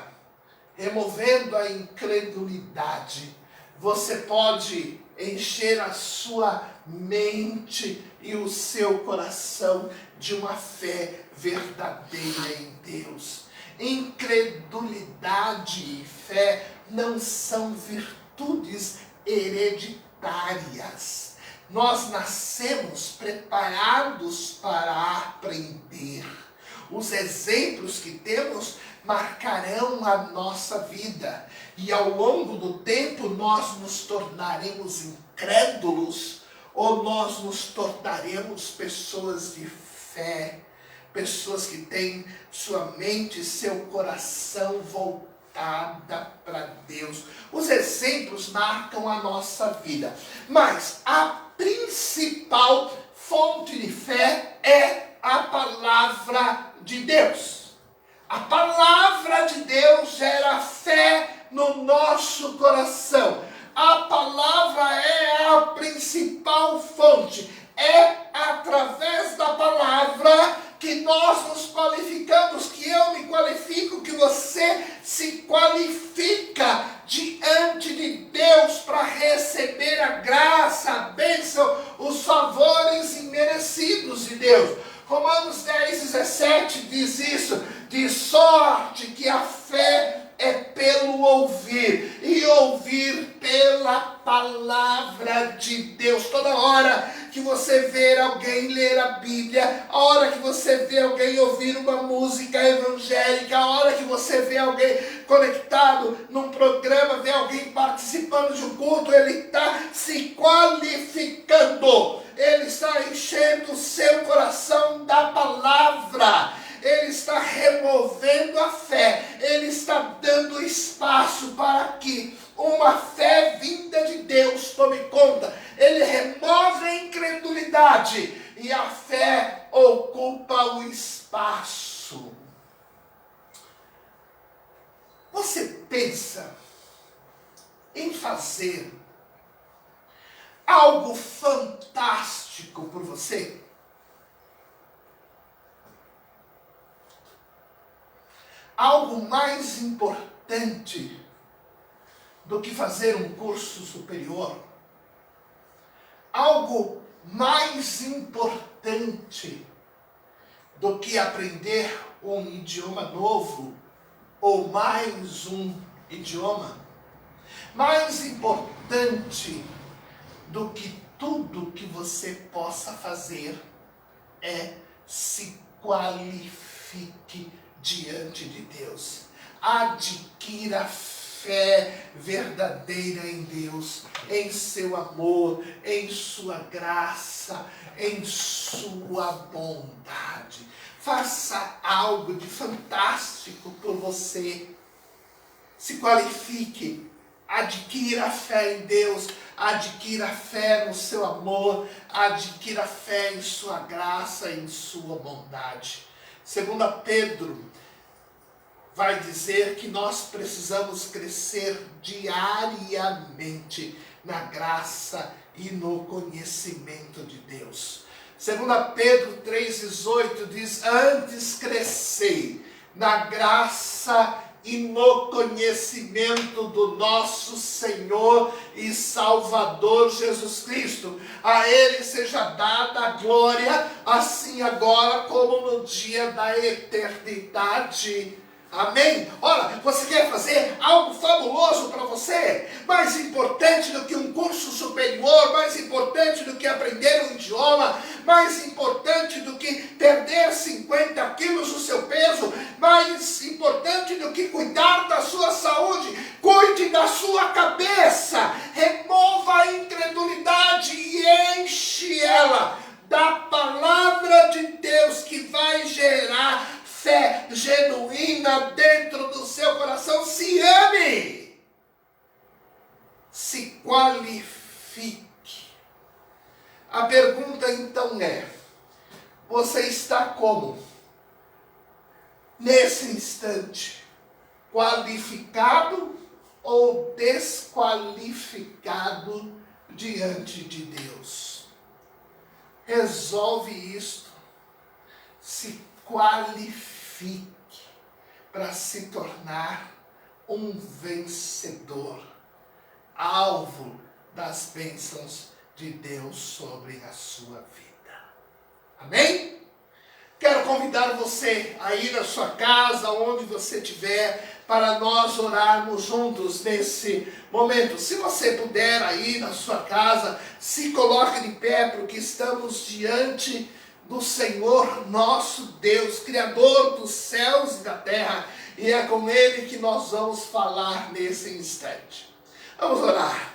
removendo a incredulidade, você pode encher a sua mente e o seu coração de uma fé verdadeira em Deus. Incredulidade e fé não são virtudes hereditárias. Nós nascemos preparados para aprender. Os exemplos que temos marcarão a nossa vida. E ao longo do tempo nós nos tornaremos incrédulos ou nós nos tornaremos pessoas de fé. Pessoas que têm sua mente e seu coração voltada para Deus. Os exemplos marcam a nossa vida. Mas a principal fonte de fé é a palavra de Deus. A palavra de Deus gera fé no nosso coração. A palavra é a principal fonte. É através da palavra que nós nos qualificamos, que eu me qualifico, que você se qualifica diante de Deus para receber a graça, a bênção, os favores imerecidos de Deus. Romanos 10:17 diz isso, de sorte que a fé é pelo ouvir, e ouvir pela palavra de Deus. Toda hora que você vê alguém ler a Bíblia, a hora que você vê alguém ouvir uma música evangélica, a hora que você vê alguém conectado num programa, vê alguém participando de um culto, ele está se qualificando, ele está enchendo o seu coração da palavra. Ele está removendo a fé, ele está dando espaço para que uma fé vinda de Deus tome conta. Ele remove a incredulidade e a fé ocupa o espaço. Você pensa em fazer algo fantástico por você? Algo mais importante do que fazer um curso superior? Algo mais importante do que aprender um idioma novo ou mais um idioma? Mais importante do que tudo que você possa fazer é se qualifique diante de Deus. Adquira fé verdadeira em Deus, em seu amor, em sua graça, em sua bondade. Faça algo de fantástico por você. Se qualifique. Adquira a fé em Deus. Adquira a fé no seu amor. Adquira a fé em sua graça e em sua bondade. 2 Pedro vai dizer que nós precisamos crescer diariamente na graça e no conhecimento de Deus. 2 Pedro 3,18 diz: antes crescei na graça e no conhecimento do nosso Senhor e Salvador Jesus Cristo. A Ele seja dada a glória, assim agora como no dia da eternidade. Amém? Ora, você quer fazer algo fabuloso para você? Mais importante do que um curso superior, mais importante do que aprender um idioma, mais importante do que perder 50 quilos do seu peso, mais importante do que cuidar da sua saúde, cuide da sua cabeça, remova a incredulidade e enche ela da palavra de Deus que vai gerar fé genuína dentro do seu coração. Se ame, se qualifique. A pergunta então é: você está como? Nesse instante, qualificado ou desqualificado diante de Deus? Resolve isto. Se qualifique para se tornar um vencedor, alvo das bênçãos de Deus sobre a sua vida. Amém? Quero convidar você a ir à sua casa, onde você estiver, para nós orarmos juntos nesse momento. Se você puder aí na sua casa, se coloque de pé, porque estamos diante do Senhor nosso Deus, Criador dos céus e da terra, e é com Ele que nós vamos falar nesse instante. Vamos orar.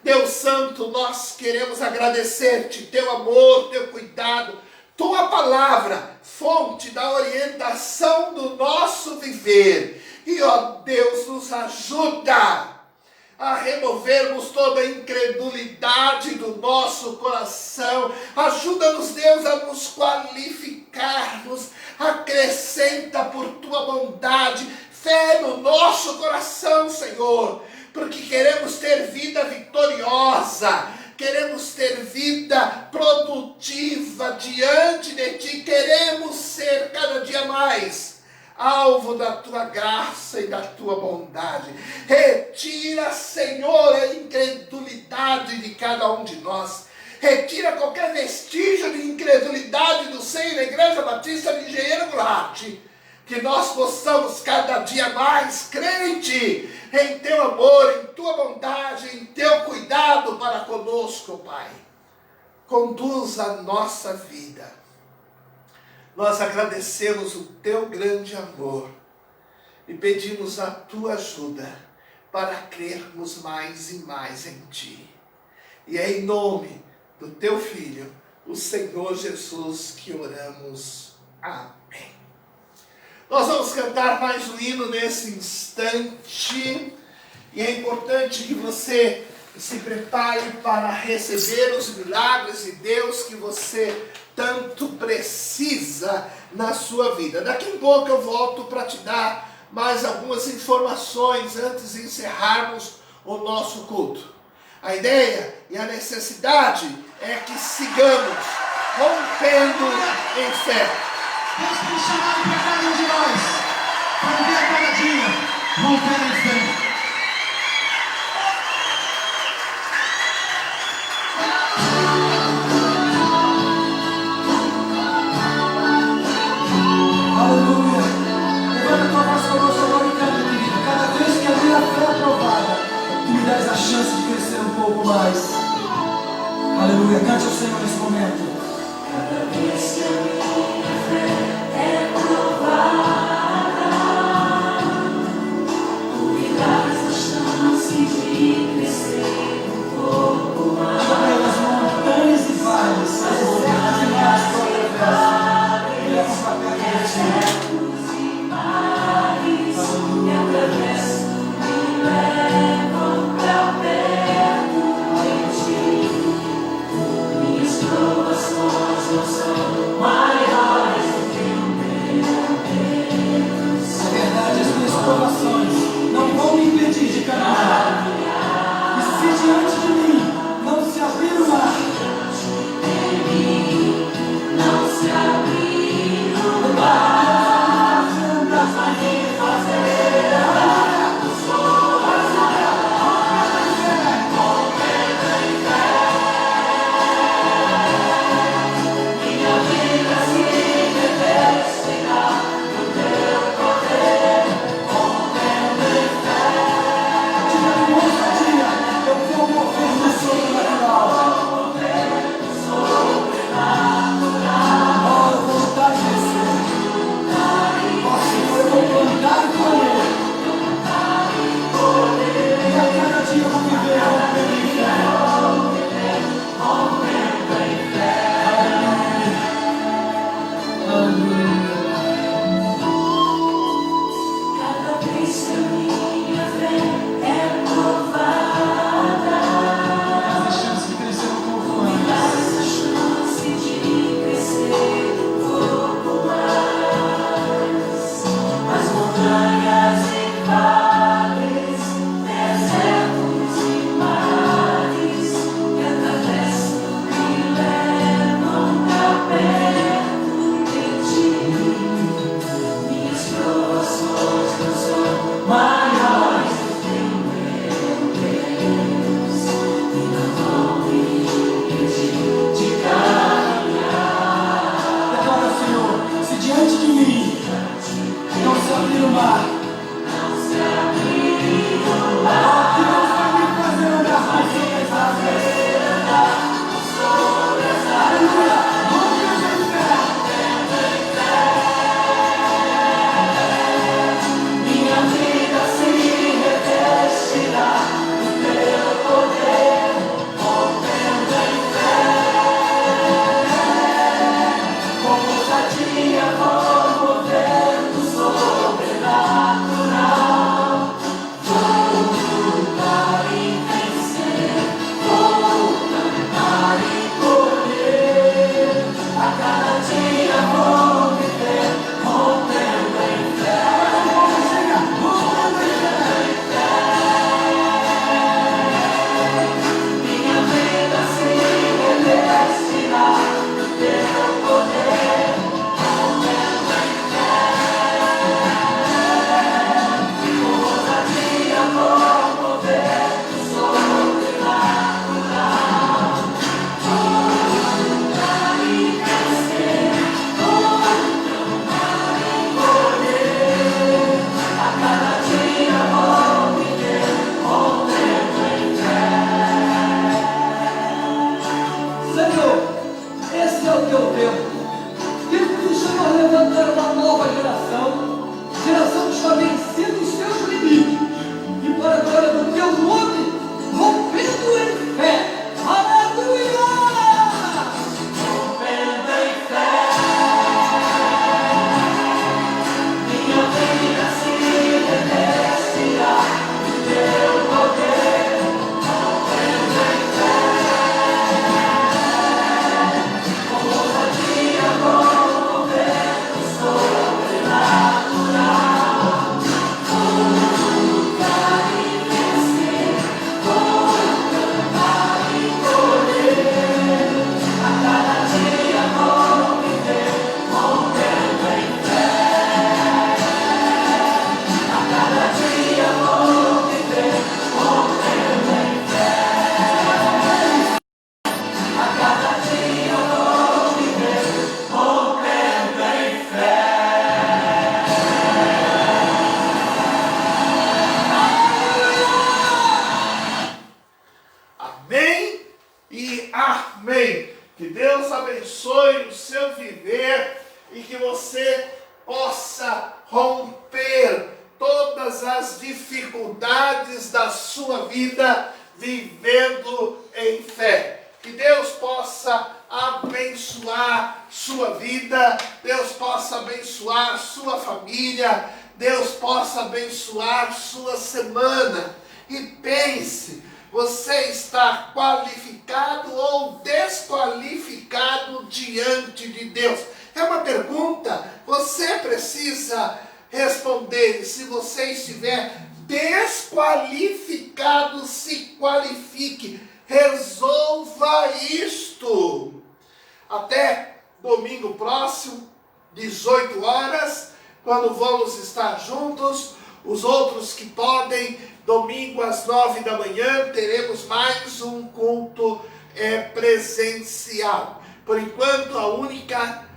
Deus Santo, nós queremos agradecer-te, teu amor, teu cuidado, tua palavra, fonte da orientação do nosso viver. E ó Deus, nos ajuda a removermos toda a incredulidade do nosso coração. Ajuda-nos, Deus, a nos qualificarmos. Acrescenta por tua bondade fé no nosso coração, Senhor, porque queremos ter vida vitoriosa, queremos ter vida produtiva diante de ti, queremos ser cada dia mais alvo da tua graça e da tua bondade. Retira, Senhor, a incredulidade de cada um de nós. Retira qualquer vestígio de incredulidade do seio da Igreja Batista de Engenheiro Goulart. Que nós possamos cada dia mais crente em teu amor, em tua bondade, em teu cuidado para conosco, Pai. Conduz a nossa vida. Nós agradecemos o teu grande amor e pedimos a tua ajuda para crermos mais e mais em ti. E é em nome do teu Filho, o Senhor Jesus, que oramos. Amém. Nós vamos cantar mais um hino nesse instante. E é importante que você se prepare para receber os milagres de Deus que você tanto precisa na sua vida. Daqui a pouco eu volto para te dar mais algumas informações antes de encerrarmos o nosso culto. A ideia e a necessidade é que sigamos rompendo em fé. Deus tem chamado para cada um de nós, para viver a cada dia, rompendo em fé. Aleluia. Levanta tua voz conosco agora e canta, querido. Cada vez que a minha fé é aprovada, tu me dás a chance de crescer um pouco mais. Aleluia. Cante ao Senhor nesse momento. Cada vez que a minha fé é provada, tu me dás a chance de crescer um pouco mais. Sobre as montanhas e vales, as montanhas e vales, romper todas as dificuldades da sua vida vivendo em fé. Que Deus possa abençoar sua vida, Deus possa abençoar sua família, Deus possa abençoar sua semana. E pense, você está qualificado ou desqualificado diante de Deus? É uma pergunta, você precisa responder. E se você estiver desqualificado, se qualifique, resolva isto. Até domingo próximo, 18 horas, quando vamos estar juntos. Os outros que podem, domingo às 9 da manhã, teremos mais um culto presencial. Por enquanto, a única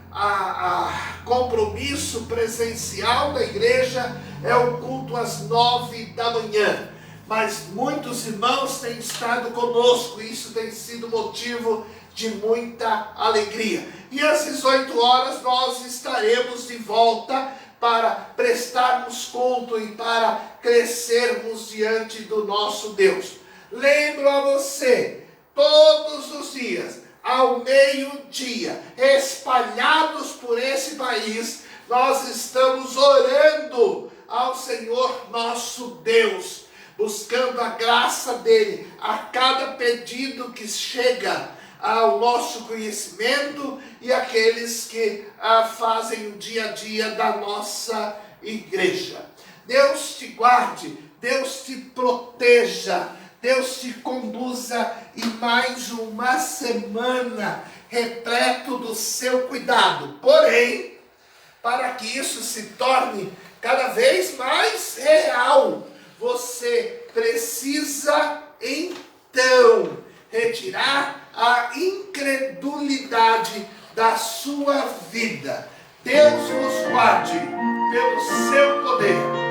compromisso presencial da igreja é o culto às 9 da manhã. Mas muitos irmãos têm estado conosco, e isso tem sido motivo de muita alegria. E às 18 horas nós estaremos de volta para prestarmos culto e para crescermos diante do nosso Deus. Lembro a você, todos os dias, ao meio-dia, espalhados por esse país, nós estamos orando ao Senhor nosso Deus, buscando a graça dele a cada pedido que chega ao nosso conhecimento e aqueles que fazem o dia a dia da nossa igreja. Deus te guarde, Deus te proteja, Deus te conduza em mais uma semana repleto do seu cuidado. Porém, para que isso se torne cada vez mais real, você precisa então retirar a incredulidade da sua vida. Deus nos guarde pelo seu poder.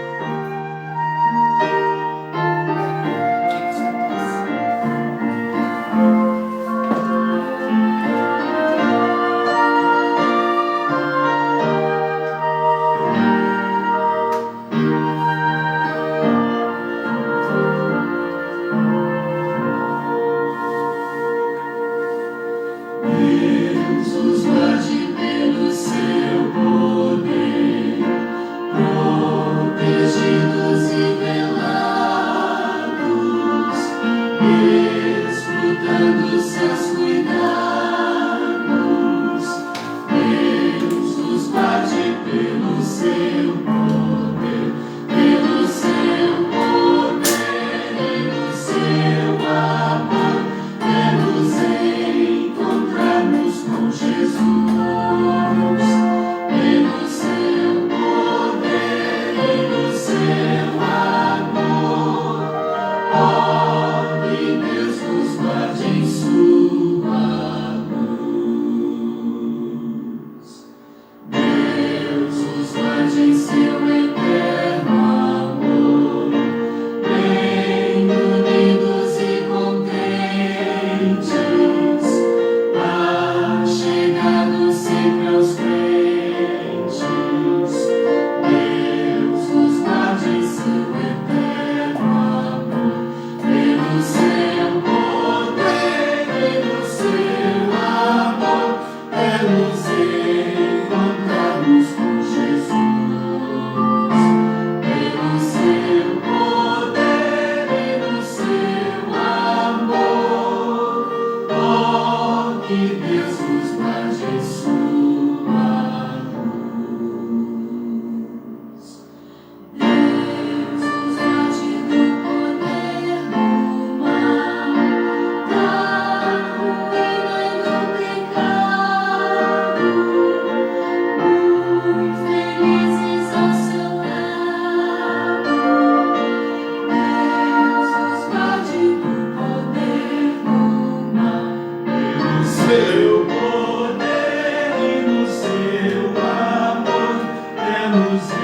Seu poder e no seu amor, é nos